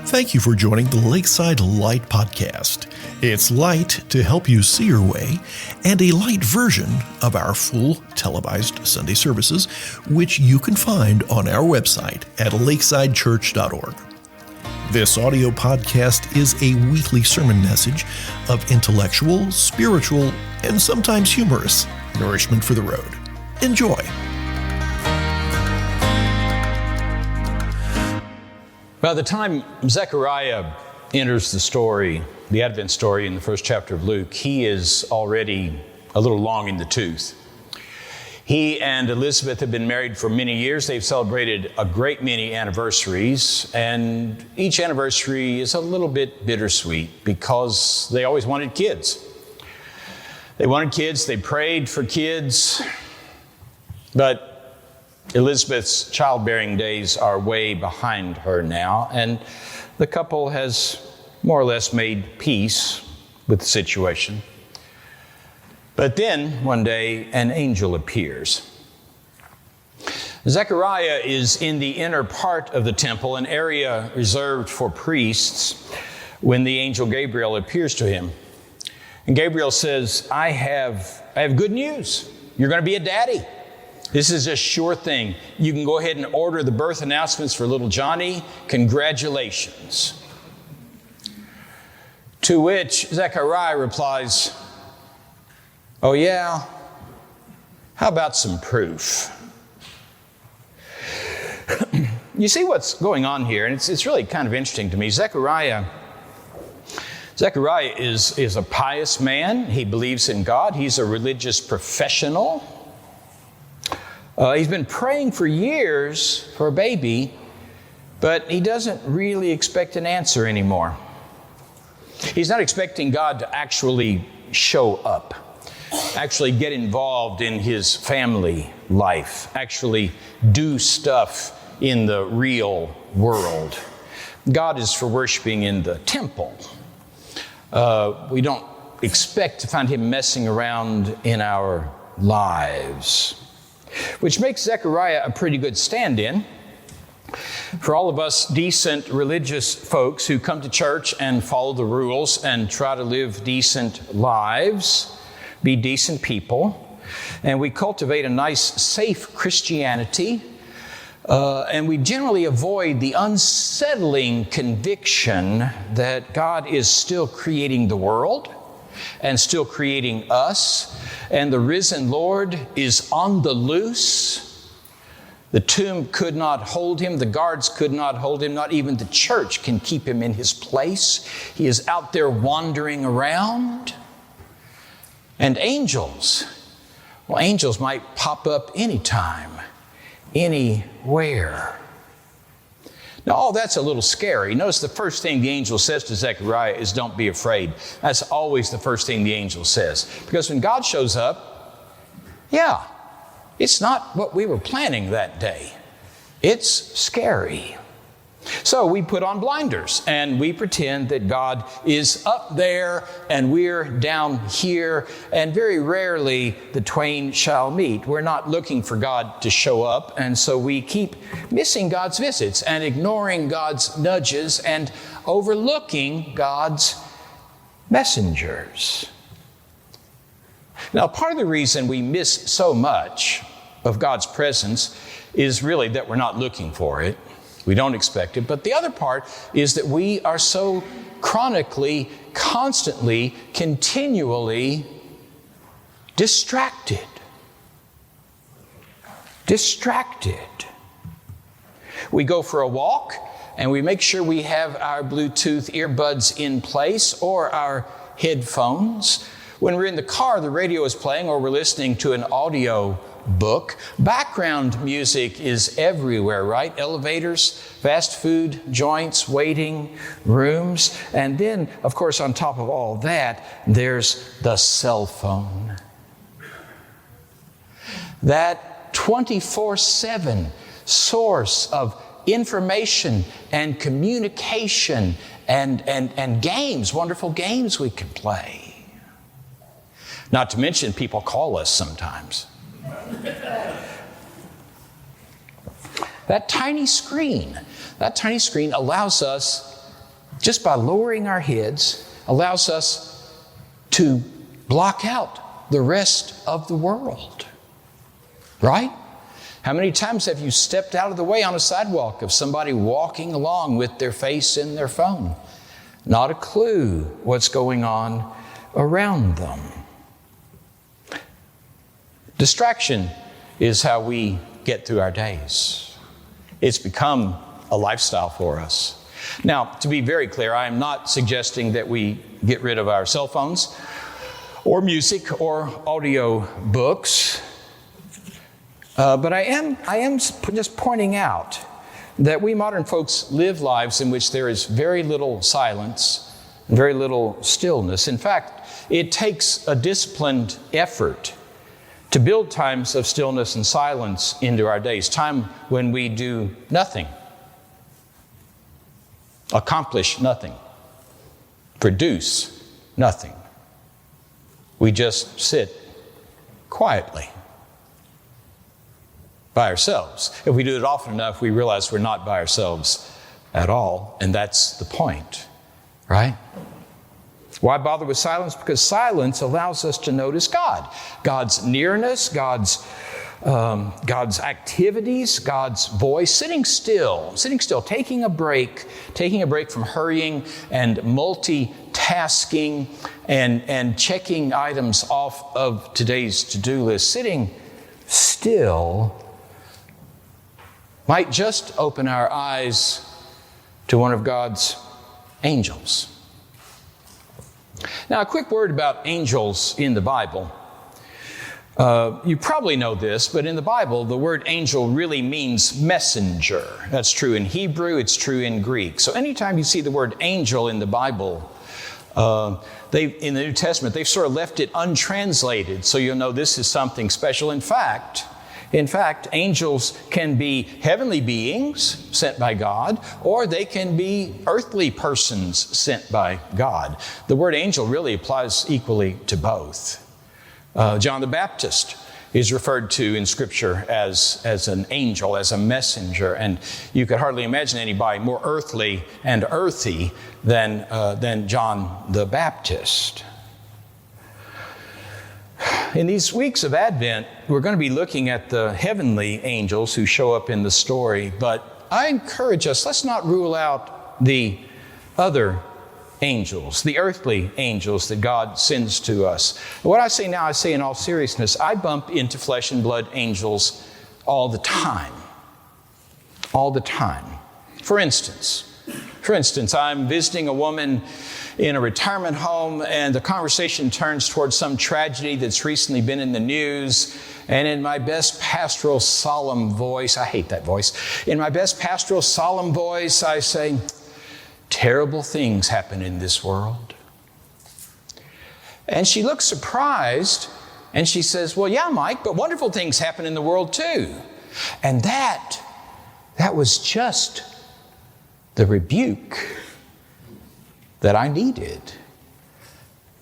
Thank you for joining the Lakeside Light Podcast. It's light to help you see your way, and a light version of our full televised Sunday services, which you can find on our website at lakesidechurch.org. This audio podcast is a weekly sermon message of intellectual, spiritual, and sometimes humorous nourishment for the road. Enjoy. By the time Zechariah enters the story, the Advent story in the first chapter of Luke, he is already a little long in the tooth. He and Elizabeth have been married for many years. They've celebrated a great many anniversaries, and each anniversary is a little bit bittersweet because they always wanted kids. They wanted kids, they prayed for kids, but Elizabeth's childbearing days are way behind her now, and the couple has more or less made peace with the situation. But then, one day, an angel appears. Zechariah is in the inner part of the temple, an area reserved for priests, when the angel Gabriel appears to him. And Gabriel says, I have good news. You're going to be a daddy. This is a sure thing. You can go ahead and order the birth announcements for little Johnny. Congratulations. To which Zechariah replies, oh yeah? How about some proof? You see what's going on here, and it's really kind of interesting to me. Zechariah is a pious man. He believes in God. He's a religious professional. He's been praying for years for a baby, but he doesn't really expect an answer anymore. He's not expecting God to actually show up, actually get involved in his family life, actually do stuff in the real world. God is for worshiping in the temple. We don't expect to find him messing around in our lives, which makes Zechariah a pretty good stand-in for all of us decent religious folks who come to church and follow the rules and try to live decent lives, be decent people, and we cultivate a nice, safe Christianity, and we generally avoid the unsettling conviction that God is still creating the world and still creating us, and the risen Lord is on the loose. The tomb could not hold him. The guards could not hold him. Not even the church can keep him in his place. He is out there wandering around. And angels might pop up anytime, anywhere. Now, all that's a little scary. Notice the first thing the angel says to Zechariah is, don't be afraid. That's always the first thing the angel says. Because when God shows up, it's not what we were planning that day. It's scary. So we put on blinders and we pretend that God is up there and we're down here, and very rarely the twain shall meet. We're not looking for God to show up, and so we keep missing God's visits and ignoring God's nudges and overlooking God's messengers. Now, part of the reason we miss so much of God's presence is really that we're not looking for it. We don't expect it. But the other part is that we are so chronically, constantly, continually distracted. We go for a walk and we make sure we have our Bluetooth earbuds in place or our headphones. When we're in the car, the radio is playing, or we're listening to an audio book. Background music is everywhere, right? Elevators, fast food joints, waiting rooms. And then, of course, on top of all that, there's the cell phone. That 24/7 source of information and communication and games, wonderful games we can play. Not to mention, people call us sometimes. That tiny screen allows us just by lowering our heads, allows us to block out the rest of the world. Right? How many times have you stepped out of the way on a sidewalk of somebody walking along with their face in their phone? Not a clue what's going on around them. Distraction is how we get through our days. It's become a lifestyle for us. Now, to be very clear, I am not suggesting that we get rid of our cell phones or music or audio books. But I am just pointing out that we modern folks live lives in which there is very little silence and very little stillness. In fact, it takes a disciplined effort to build times of stillness and silence into our days, time when we do nothing, accomplish nothing, produce nothing. We just sit quietly by ourselves. If we do it often enough, we realize we're not by ourselves at all, and that's the point, right? Why bother with silence? Because silence allows us to notice God, God's nearness, God's activities, God's voice, sitting still, taking a break from hurrying and multitasking and checking items off of today's to-do list. Sitting still might just open our eyes to one of God's angels. Now, a quick word about angels in the Bible. You probably know this, but in the Bible, the word angel really means messenger. That's true in Hebrew, it's true in Greek. So anytime you see the word angel in the Bible, in the New Testament, they've sort of left it untranslated, so you'll know this is something special. In fact, angels can be heavenly beings sent by God, or they can be earthly persons sent by God. The word angel really applies equally to both. John the Baptist is referred to in Scripture as an angel, as a messenger, and you could hardly imagine anybody more earthly and earthy than John the Baptist. In these weeks of Advent, we're going to be looking at the heavenly angels who show up in the story, but I encourage us, let's not rule out the other angels, the earthly angels that God sends to us. What I say now, I say in all seriousness, I bump into flesh and blood angels all the time. All the time. For instance, I'm visiting a woman in a retirement home, and the conversation turns towards some tragedy that's recently been in the news. And in my best pastoral solemn voice, I hate that voice, in my best pastoral solemn voice, I say, terrible things happen in this world. And she looks surprised, and she says, well, yeah, Mike, but wonderful things happen in the world too. And that was just the rebuke that I needed.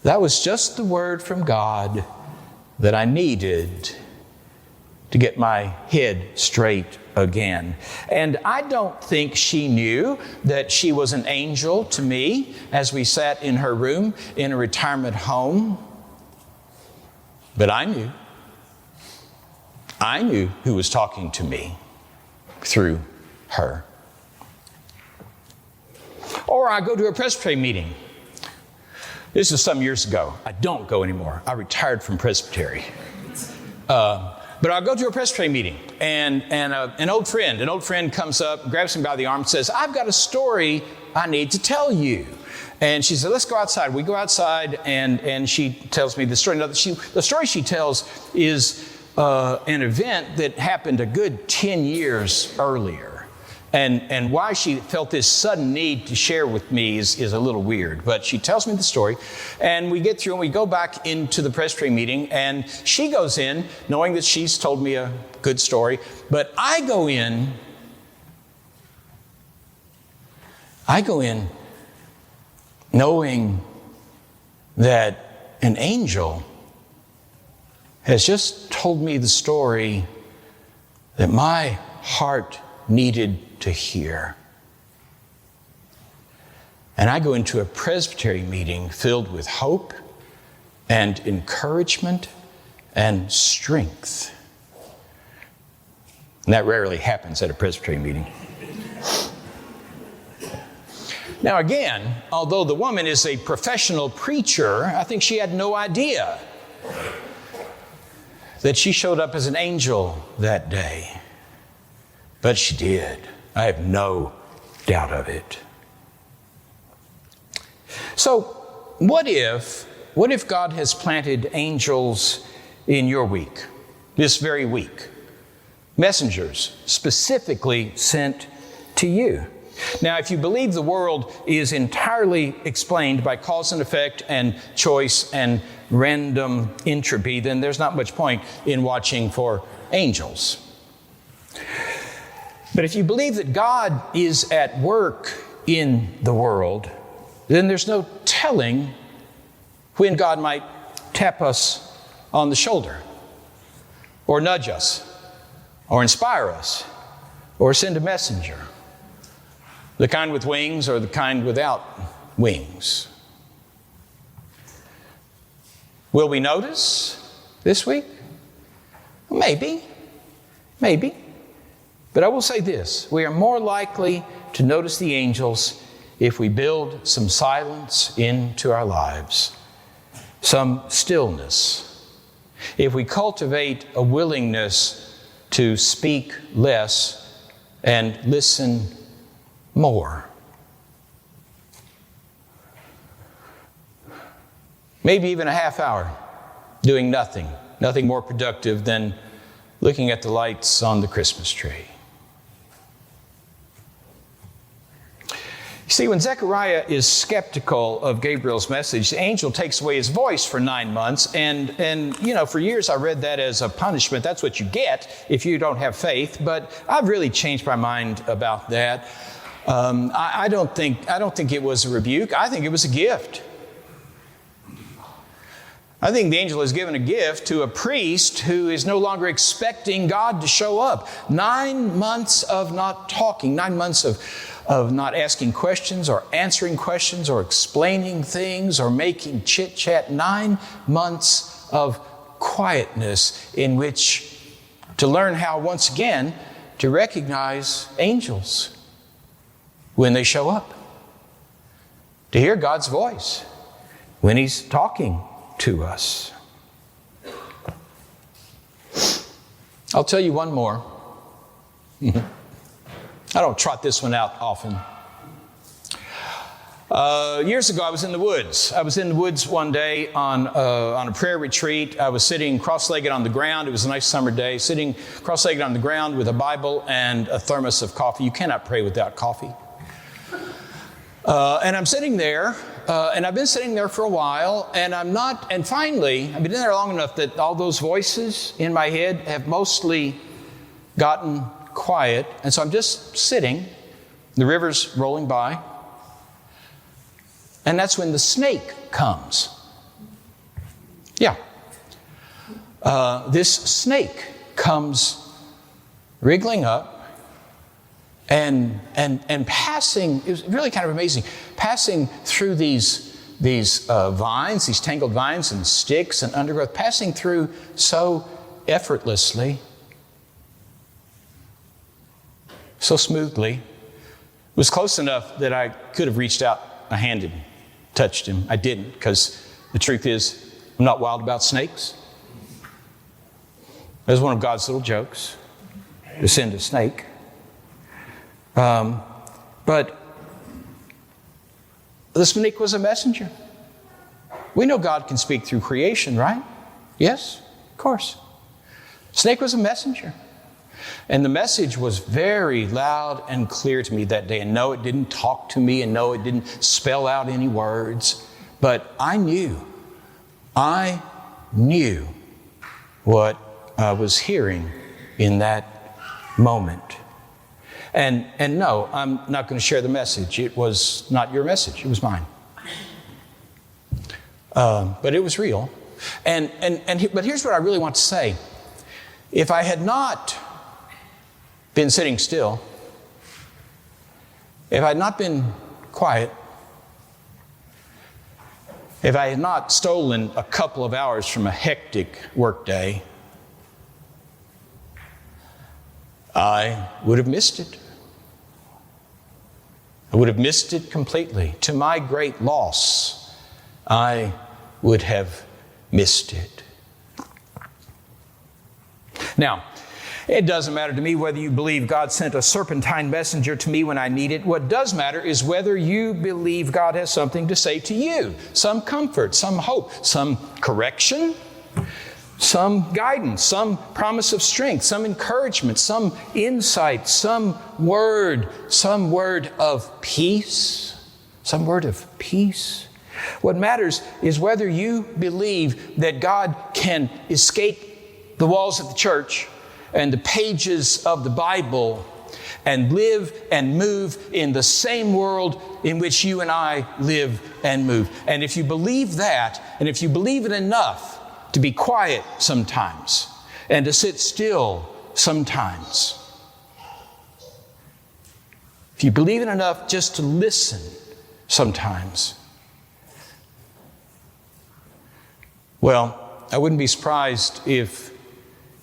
That was just the word from God that I needed to get my head straight again. And I don't think she knew that she was an angel to me as we sat in her room in a retirement home. But I knew. I knew who was talking to me through her. Or I go to a Presbyterian meeting. This is some years ago. I don't go anymore. I retired from Presbytery. But I'll go to a Presbyterian meeting, and an old friend comes up, grabs me by the arm, and says, I've got a story I need to tell you. And she said, let's go outside. We go outside, and she tells me the story. Now, the story she tells is an event that happened a good 10 years earlier. And why she felt this sudden need to share with me is a little weird. But she tells me the story, and we get through and we go back into the Presbyterian meeting, and she goes in knowing that she's told me a good story. But I go in knowing that an angel has just told me the story that my heart needed to hear. and I go into a Presbyterian meeting filled with hope and encouragement and strength. And that rarely happens at a Presbyterian meeting. Now again, although the woman is a professional preacher, I think she had no idea that she showed up as an angel that day. But she did. I have no doubt of it. So, what if God has planted angels in your week, this very week? Messengers specifically sent to you. Now, if you believe the world is entirely explained by cause and effect and choice and random entropy, then there's not much point in watching for angels. But if you believe that God is at work in the world, then there's no telling when God might tap us on the shoulder, or nudge us, or inspire us, or send a messenger. The kind with wings or the kind without wings. Will we notice this week? Maybe. But I will say this, we are more likely to notice the angels if we build some silence into our lives, some stillness, if we cultivate a willingness to speak less and listen more. Maybe even a half hour doing nothing more productive than looking at the lights on the Christmas tree. You see, when Zechariah is skeptical of Gabriel's message, the angel takes away his voice for 9 months. And for years I read that as a punishment. That's what you get if you don't have faith. But I've really changed my mind about that. I don't think it was a rebuke. I think it was a gift. I think the angel has given a gift to a priest who is no longer expecting God to show up. 9 months of not talking, 9 months of not asking questions or answering questions or explaining things or making chit-chat. 9 months of quietness in which to learn how, once again, to recognize angels when they show up. To hear God's voice when He's talking to us. I'll tell you one more. I don't trot this one out often. Years ago, I was in the woods. I was in the woods one day on a prayer retreat. I was sitting cross-legged on the ground. It was a nice summer day, sitting cross-legged on the ground with a Bible and a thermos of coffee. You cannot pray without coffee. And I'm sitting there, and I've been sitting there for a while, and finally, I've been in there long enough that all those voices in my head have mostly gotten quiet. And so I'm just sitting, the river's rolling by, and that's when the snake comes. Yeah. This snake comes wriggling up and passing, it was really kind of amazing, passing through these vines, these tangled vines and sticks and undergrowth, passing through so effortlessly, so smoothly. It was close enough that I could have reached out my hand and touched him. I didn't, because the truth is, I'm not wild about snakes. That was one of God's little jokes, to send a snake. But the snake was a messenger. We know God can speak through creation, right? Yes, of course. Snake was a messenger. And the message was very loud and clear to me that day. And no, it didn't talk to me, and no, it didn't spell out any words. But I knew what I was hearing in that moment. And no, I'm not going to share the message. It was not your message. It was mine. But it was real. But here's what I really want to say. If I had not been sitting still, if I had not been quiet, If I had not stolen a couple of hours from a hectic workday, I would have missed it. I would have missed it completely. To my great loss, I would have missed it. Now, it doesn't matter to me whether you believe God sent a serpentine messenger to me when I need it. What does matter is whether you believe God has something to say to you. Some comfort, some hope, some correction, some guidance, some promise of strength, some encouragement, some insight, some word of peace. Some word of peace. What matters is whether you believe that God can escape the walls of the church and the pages of the Bible and live and move in the same world in which you and I live and move. And if you believe that, and if you believe it enough to be quiet sometimes and to sit still sometimes, if you believe it enough just to listen sometimes, well, I wouldn't be surprised if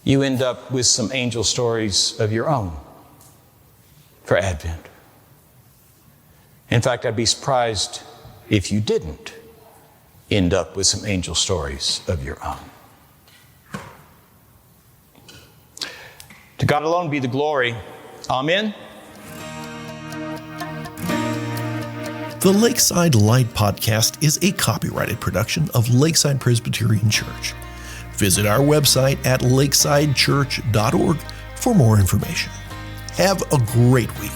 you end up with some angel stories of your own for Advent. In fact, I'd be surprised if you didn't end up with some angel stories of your own. To God alone be the glory. Amen. The Lakeside Light Podcast is a copyrighted production of Lakeside Presbyterian Church. Visit our website at lakesidechurch.org for more information. Have a great week.